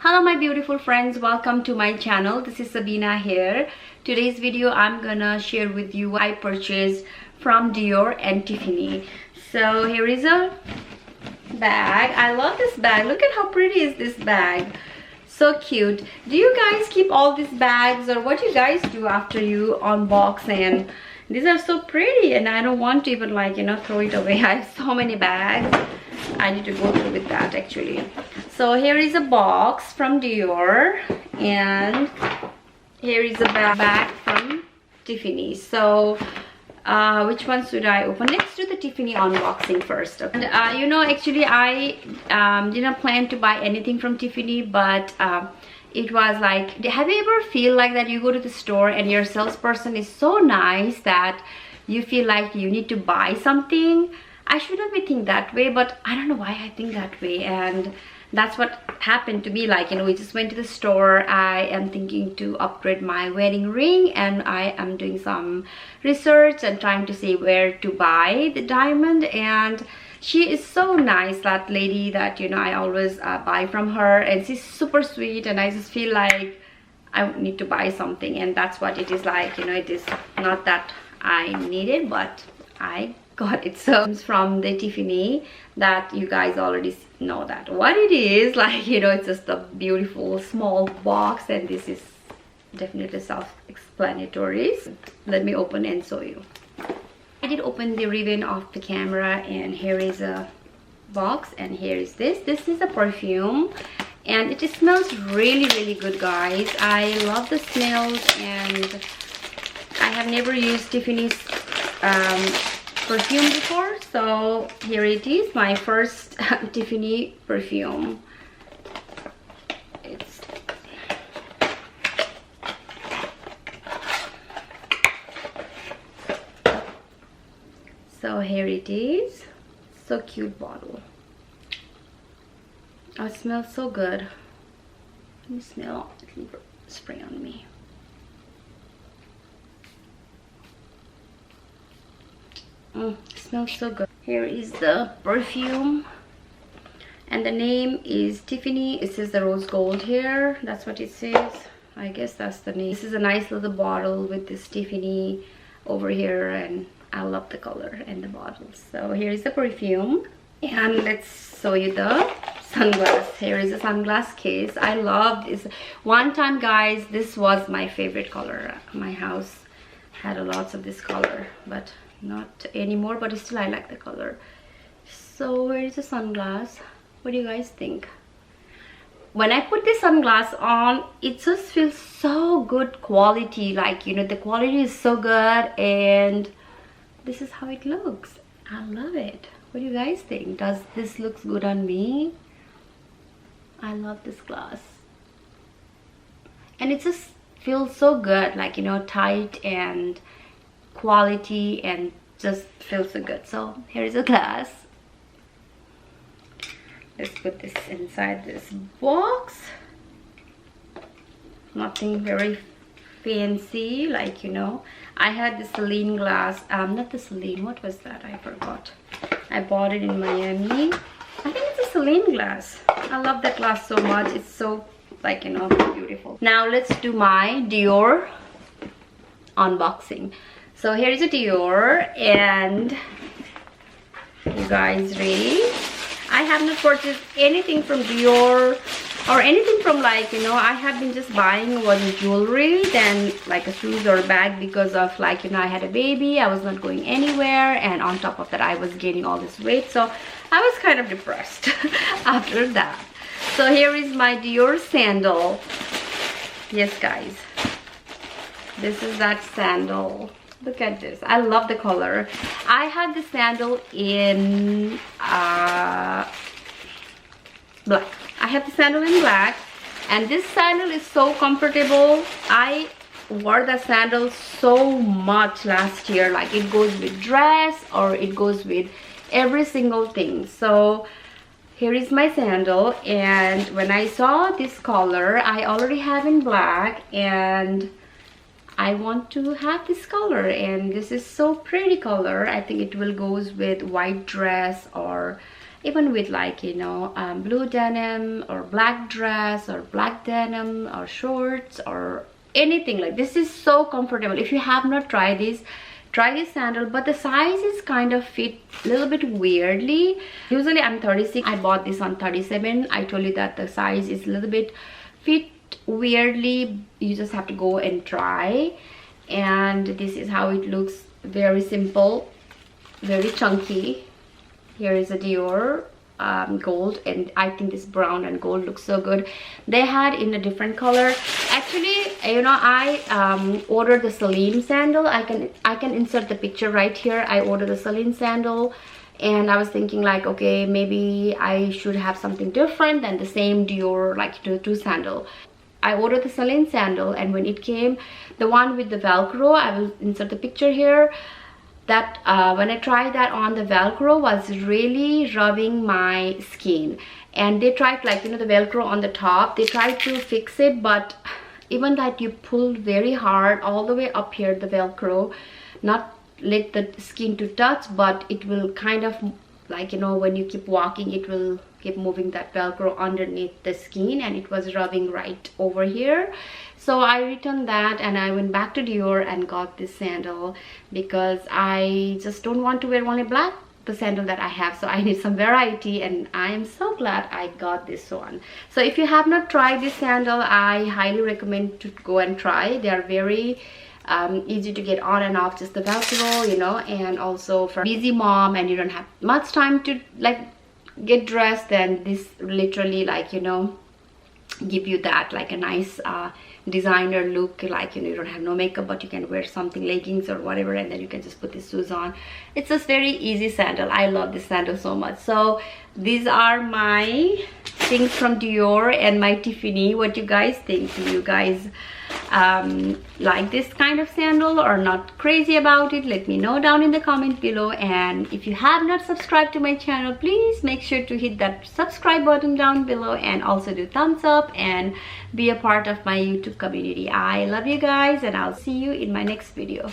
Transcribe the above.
Hello my beautiful friends, welcome to my channel. This is Sabina here. Today's video I'm gonna share with you what I purchased from Dior and Tiffany. So here is a bag. I love this bag. Look at how pretty is this bag. So cute. Do you guys keep all these bags, or what you guys do after you unbox? And these are so pretty and I don't want to even throw it away. I have so many bags. I need to go through with that actually. So here is a box from Dior and here is a bag from Tiffany. So which one should I open? Let's do the Tiffany unboxing first. And actually I didn't plan to buy anything from Tiffany, but it was like, have you ever feel like that you go to the store and your salesperson is so nice that you feel like you need to buy something? I shouldn't be think that way, but I don't know why I think that way, and that's what happened to me. We just went to the store. I am thinking to upgrade my wedding ring, and I am doing some research and trying to see where to buy the diamond. And she is so nice, that lady that I always buy from her, and she's super sweet, and I just feel like I need to buy something, and that's what it is like. It is not that I need it, but I got it. So it's from the Tiffany, that you guys already know that what it is. It's just a beautiful small box, and this is definitely self-explanatory. Let me open and show you. I did open the ribbon off the camera, and here is a box, and here is this is a perfume, and it smells really good, guys. I love the smells, and I have never used Tiffany's perfume before, so here it is, my first Tiffany perfume. So here it is. So cute bottle. Oh, it smells so good. Let me smell. Let me spray on me. It smells so good. Here is the perfume, and the name is Tiffany. It says the rose gold here. That's what it says. I guess that's the name. This is a nice little bottle with this Tiffany over here, and I love the color and the bottle. So here is the perfume, and let's show you the sunglass. Here is a sunglass case. I love this. One time, guys, this was my favorite color. My house had lots of this color, but not anymore, but still I like the color. So where is the sunglass? What do you guys think? When I put this sunglass on, it just feels so good quality. The quality is so good, and this is how it looks. I love it. What do you guys think? Does this look good on me? I love this glass, and it just feels so good, tight and quality, and just feels so good. So here is a glass. Let's put this inside this box. Nothing very fancy, I had the Celine glass, not the Celine, what was that? I forgot. I bought it in Miami. I think it's a Celine glass. I love that glass so much. It's so beautiful. Now let's do my Dior unboxing. So here is a Dior, and you guys ready? I have not purchased anything from Dior or anything from I have been just buying one jewelry, then a shoes or bag, because of I had a baby. I was not going anywhere, and on top of that I was gaining all this weight, so I was kind of depressed after that. So here is my Dior sandal. Yes, guys, this is that sandal. Look at this. I love the color. I had the sandal in black. I have the sandal in black, and this sandal is so comfortable. I wore the sandal so much last year. It goes with dress, or it goes with every single thing. So here is my sandal, and when I saw this color, I already have in black, and I want to have this color, and this is so pretty color. I think it will goes with white dress or even with like, you know, blue denim or black dress or black denim or shorts or anything. Like, this is so comfortable. If you have not tried this, try this sandal. But the size is kind of fit a little bit weirdly. Usually I'm 36, I bought this on 37. I told you that the size is a little bit fit weirdly. You just have to go and try. And this is how it looks. Very simple, very chunky. Here is a Dior gold, and I think this brown and gold looks so good. They had in a different color. Actually, you know, I ordered the Celine sandal. I can insert the picture right here. I ordered the Celine sandal, and I was thinking like, okay, maybe I should have something different than the same Dior like two sandal. I ordered the Celine sandal, and when it came, the one with the Velcro, I will insert the picture here. That when I tried that on, the Velcro was really rubbing my skin, and they tried, like, you know, the Velcro on the top, they tried to fix it, but even that you pull very hard all the way up here, the Velcro, not let the skin to touch, but it will kind of, like, you know, when you keep walking, it will keep moving that Velcro underneath the skin, and it was rubbing right over here. So I returned that, and I went back to Dior and got this sandal because I just don't want to wear only black, the sandal that I have. So I need some variety, and I am so glad I got this one. So if you have not tried this sandal, I highly recommend to go and try. They are very easy to get on and off, just the Velcro, you know. And also for busy mom and you don't have much time to like get dressed, then this literally, like, you know, give you that like a nice designer look. Like, you know, you don't have no makeup, but you can wear something, leggings or whatever, and then you can just put these shoes on. It's just very easy sandal. I love this sandal so much. So these are my things from Dior and my Tiffany. What do you guys think? Do you guys like this kind of sandal or not crazy about it? Let me know down in the comment below. And if you have not subscribed to my channel, please make sure to hit that subscribe button down below, and also do thumbs up and be a part of my YouTube community. I love you guys, and I'll see you in my next video.